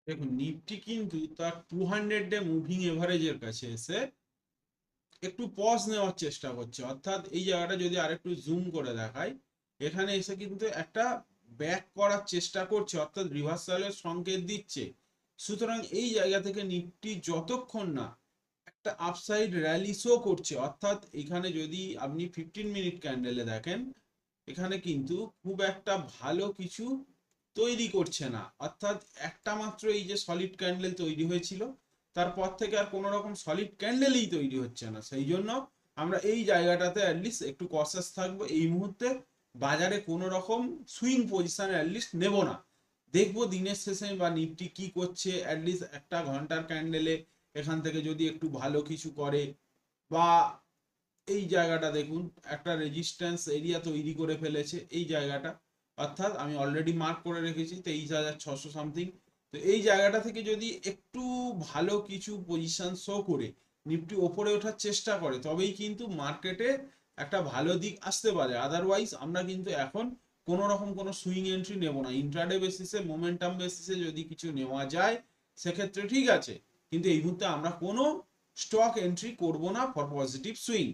দেখুন নিফটি কিন্তু তার 200 ডে মুভিং এভারেজের কাছে এসে একটু পজ নেওয়ার চেষ্টা করছে, অর্থাৎ এই জায়গাটা যদি আরেকটু জুম করে দেখাই, এখানে এসে কিন্তু একটা ব্যাক করার চেষ্টা করছে, অর্থাৎ রিভার্সালের সংকেত দিচ্ছে। সুতরাং এই জায়গা থেকে নিফটি যতক্ষণ না একটা আপসাইড র্যালি শো করছে, অর্থাৎ এখানে যদি আপনি 15 মিনিট ক্যান্ডেলে দেখেন, এখানে কিন্তু খুব একটা ভালো কিছু তৈরি করছে না, অর্থাৎ একটা মাত্র এই যে সলিড ক্যান্ডেল তৈরি হয়েছিল, তারপর থেকে আর কোনো রকম সলিড ক্যান্ডেলই তৈরি হচ্ছে না। সেই জন্য আমরা এই জায়গাটাতে অ্যাটলিস্ট একটু কশাস থাকবো, এই মুহূর্তে বাজারে কোনো রকম সুইং পজিশনে অ্যাটলিস্ট নেব না। দেখবো দিনের শেষে বা নিফটি কি করছে, অ্যাটলিস্ট একটা ঘন্টার ক্যান্ডেলে এখান থেকে যদি একটু ভালো কিছু করে, বা এই জায়গাটা দেখুন একটা রেজিস্ট্যান্স এরিয়া তৈরি করে ফেলেছে এই জায়গাটা, অর্থাৎ আমি অলরেডি মার্ক করে রেখেছি 23,600 সামথিং। তো এই জায়গাটা থেকে যদি একটু ভালো কিছু পজিশন শো করে নিফটি ওপরে ওঠার চেষ্টা করে, তবেই কিন্তু মার্কেটে একটা ভালো দিক আসতে পারে। আদারওয়াইজ আমরা কিন্তু এখন কোনো রকম কোনো সুইং এন্ট্রি নেব না। ইন্ট্রাডে বেসিসে, মোমেন্টাম বেসিসে যদি কিছু নেওয়া যায় সেক্ষেত্রে ঠিক আছে, কিন্তু এই মুহূর্তে আমরা কোনো স্টক এন্ট্রি করব না ফর পজিটিভ সুইং।